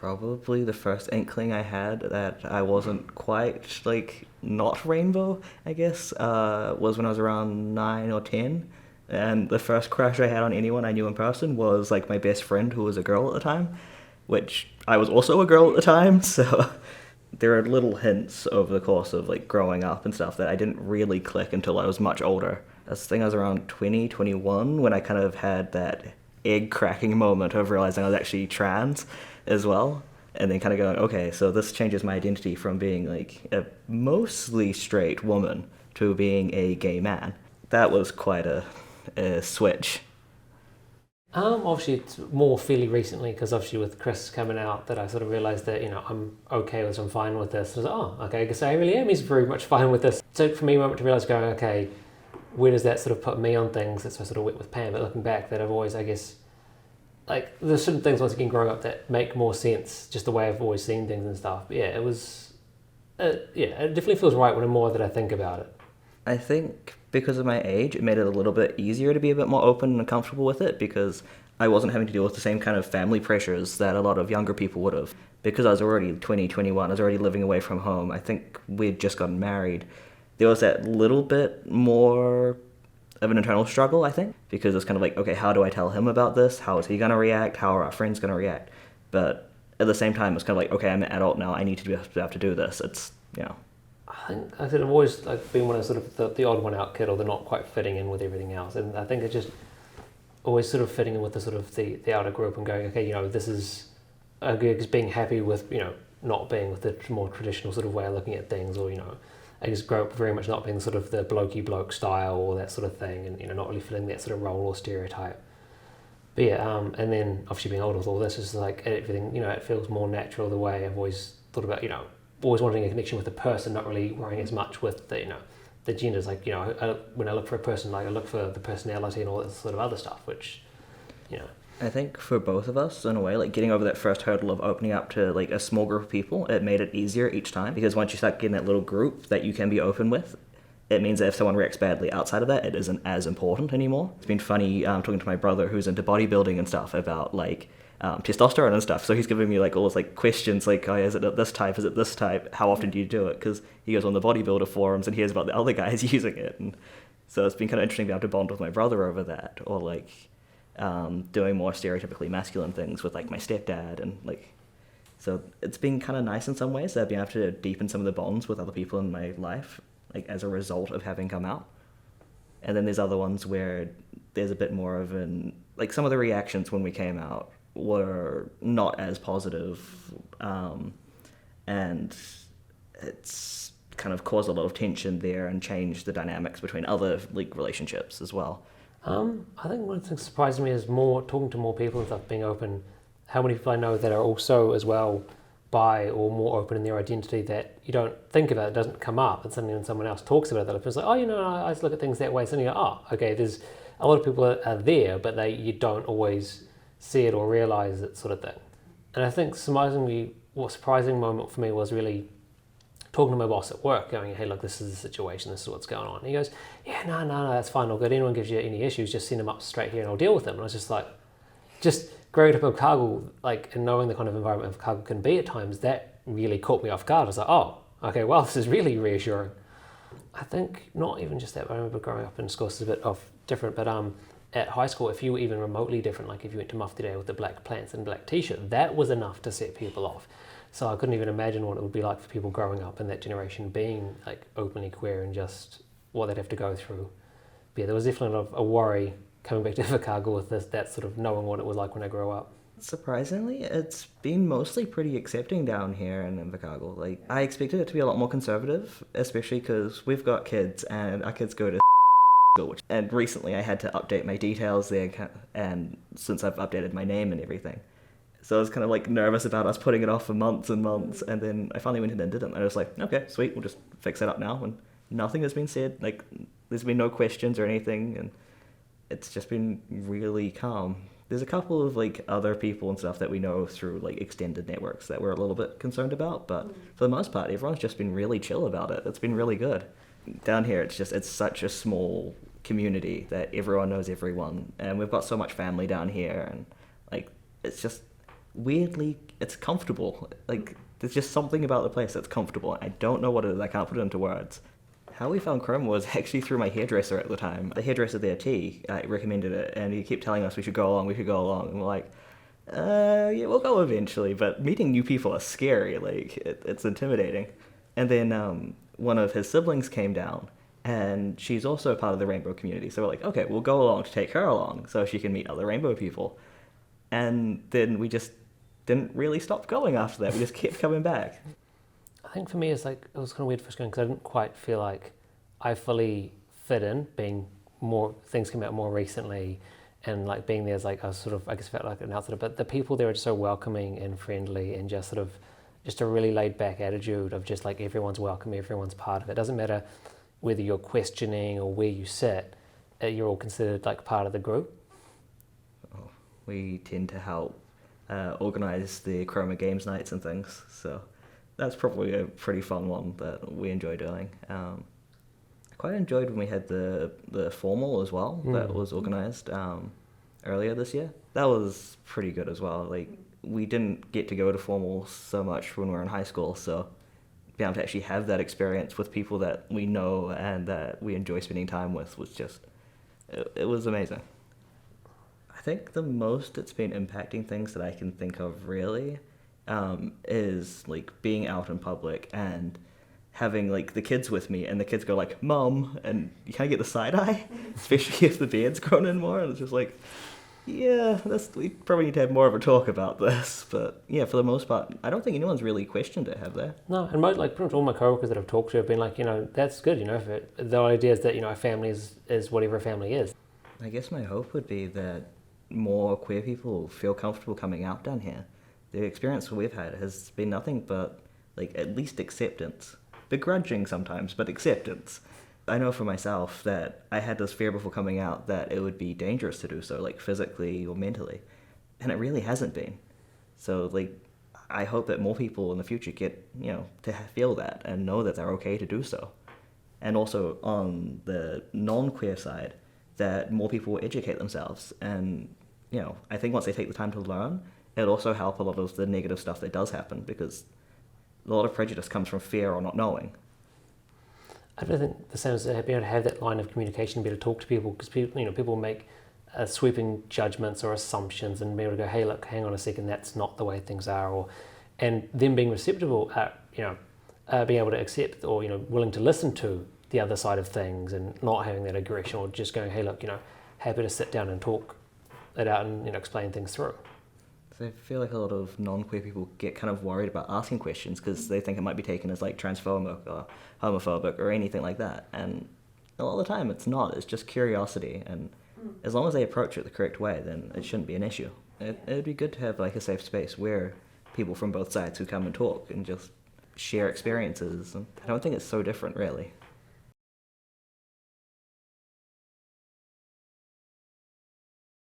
Probably the first inkling I had that I wasn't quite, like, not rainbow, I guess, was when I was around 9 or 10. And the first crush I had on anyone I knew in person was, like, my best friend who was a girl at the time, which I was also a girl at the time, so there are little hints over the course of, like, growing up and stuff that I didn't really click until I was much older. I think I was around 20, 21 when I kind of had that egg cracking moment of realizing I was actually trans as well. And then kind of going, okay, so this changes my identity from being like a mostly straight woman to being a gay man. That was quite a switch. Obviously, it's more fairly recently because obviously with Chris coming out that I sort of realised that I'm okay with this, I'm fine with this. I was like, oh, okay, I guess I really am. He's very much fine with this. So for me, a moment to realise, going, okay, where does that sort of put me on things? That's why I sort of went with Pam. But looking back, that I've always, I guess, like there's certain things once again growing up that make more sense, just the way I've always seen things and stuff. But yeah, it was, it definitely feels right when the more that I think about it. I think because of my age, it made it a little bit easier to be a bit more open and comfortable with it because I wasn't having to deal with the same kind of family pressures that a lot of younger people would have. Because I was already 20, 21, I was already living away from home. I think we'd just gotten married. There was that little bit more of an internal struggle, I think, because it's kind of like, okay, how do I tell him about this? How is he going to react? How are our friends going to react? But at the same time, it's kind of like, okay, I'm an adult now. I need to have to do this. It's, I think I said I've always like been one of sort of the odd one out kid or the not quite fitting in with everything else, and I think it's just always sort of fitting in with the sort of the outer group and going, okay, this is being happy with not being with the more traditional sort of way of looking at things, or I just grow up very much not being sort of the blokey bloke style or that sort of thing, and not really filling that sort of role or stereotype. But yeah, and then obviously being older with all this is like everything, it feels more natural the way I've always thought about, always wanting a connection with the person, not really worrying as much with the genders. Like, when I look for a person, like I look for the personality and all that sort of other stuff, which, I think for both of us, in a way, like getting over that first hurdle of opening up to like a small group of people, it made it easier each time because once you start getting that little group that you can be open with, it means that if someone reacts badly outside of that, it isn't as important anymore. It's been funny talking to my brother who's into bodybuilding and stuff about like testosterone and stuff. So he's giving me like all those like questions like, oh, is it this type? Is it this type? How often do you do it? Because he goes on the bodybuilder forums and hears about the other guys using it. And so it's been kind of interesting to be able to bond with my brother over that, or like doing more stereotypically masculine things with like my stepdad, and like, so it's been kind of nice in some ways that I've been able to deepen some of the bonds with other people in my life, like as a result of having come out. And then there's other ones where there's a bit more of like some of the reactions when we came out were not as positive, and it's kind of caused a lot of tension there and changed the dynamics between other like relationships as well. I think one thing that surprises me is more talking to more people and stuff, being open, how many people I know that are also as well bi or more open in their identity that you don't think about, it doesn't come up, and suddenly when someone else talks about it, it's like, oh, I just look at things that way, suddenly you go, oh, okay, there's a lot of people are there, but you don't always see it or realise it, sort of thing. And I think surprising moment for me was really talking to my boss at work, going, hey, look, this is the situation, this is what's going on. And he goes, yeah, no, that's fine, all good. Anyone gives you any issues, just send them up straight here and I'll deal with them. And I was just like, just growing up in Cargill, like, and knowing the kind of environment Cargill can be at times, that really caught me off guard. I was like, oh, okay, well, this is really reassuring. I think not even just that, but I remember growing up in school, it's a bit different, but at high school, if you were even remotely different, like if you went to Mufti Day with the black pants and black t-shirt, that was enough to set people off. So I couldn't even imagine what it would be like for people growing up in that generation being like openly queer and just what they'd have to go through. But yeah, there was definitely a worry coming back to Invercargill with that sort of knowing what it was like when I grew up. Surprisingly, it's been mostly pretty accepting down here in Invercargill. Like, I expected it to be a lot more conservative, especially because we've got kids and our kids go to school. And recently I had to update my details there, and since I've updated my name and everything. So I was kind of like nervous about us putting it off for months and months, and then I finally went in and did it, and I was like, okay, sweet, we'll just fix it up now, and nothing has been said, like, there's been no questions or anything, and it's just been really calm. There's a couple of like other people and stuff that we know through like extended networks that we're a little bit concerned about, but for the most part, everyone's just been really chill about it. It's been really good. Down here, it's such a small community that everyone knows everyone, and we've got so much family down here, and like, it's just weirdly, it's comfortable. Like, there's just something about the place that's comfortable. I don't know what it is. I can't put it into words. How we found Chroma was actually through my hairdresser at the time. The hairdresser there, T, recommended it, and he kept telling us we should go along, and we're like, yeah, we'll go eventually, but meeting new people is scary, like, it's intimidating. And then one of his siblings came down, and she's also a part of the rainbow community, so we're like, okay, we'll go along to take her along, so she can meet other rainbow people. And then we just didn't really stop going after that, we just kept coming back. I think for me, it was kind of weird first going because I didn't quite feel like I fully fit in. Being more things came out more recently, and like being there as like I was sort of I guess felt like an outsider. But the people there are just so welcoming and friendly, and just a really laid back attitude of just like everyone's welcome, everyone's part of it. It doesn't matter whether you're questioning or where you sit, you're all considered like part of the group. Oh, we tend to help organize the Chroma Games nights and things, so that's probably a pretty fun one that we enjoy doing. I quite enjoyed when we had the formal as well that was organized earlier this year. That was pretty good as well. Like, we didn't get to go to formal so much when we were in high school, so being able to actually have that experience with people that we know and that we enjoy spending time with was just, it was amazing. I think the most it's been impacting things that I can think of really is like being out in public and having like the kids with me, and the kids go like, "Mom," and you kind of get the side eye, especially if the beard's grown in more, and it's just like, yeah, we probably need to have more of a talk about this. But yeah, for the most part, I don't think anyone's really questioned it, have they? No, and like pretty much all my coworkers that I've talked to have been like, that's good. The idea is that a family is whatever a family is. I guess my hope would be that more queer people feel comfortable coming out down here. The experience we've had has been nothing but like at least acceptance. Begrudging sometimes, but acceptance. I know for myself that I had this fear before coming out that it would be dangerous to do so, like physically or mentally, and it really hasn't been. So like, I hope that more people in the future get, to feel that and know that they're okay to do so. And also on the non-queer side, that more people will educate themselves. And, I think once they take the time to learn, it'll also help a lot of the negative stuff that does happen, because a lot of prejudice comes from fear or not knowing. I don't think the same as being able to have that line of communication, be able to talk to people, because people make sweeping judgments or assumptions, and be able to go, hey, look, hang on a second, that's not the way things are, and them being receptive, being able to accept or willing to listen to the other side of things, and not having that aggression, or just going, hey, look, happy to sit down and talk it out and explain things through. So I feel like a lot of non-queer people get kind of worried about asking questions because they think it might be taken as like transphobic or homophobic or anything like that. And a lot of the time it's not. It's just curiosity. And as long as they approach it the correct way, then it shouldn't be an issue. It'd be good to have like a safe space where people from both sides who come and talk and just share experiences. And I don't think it's so different, really.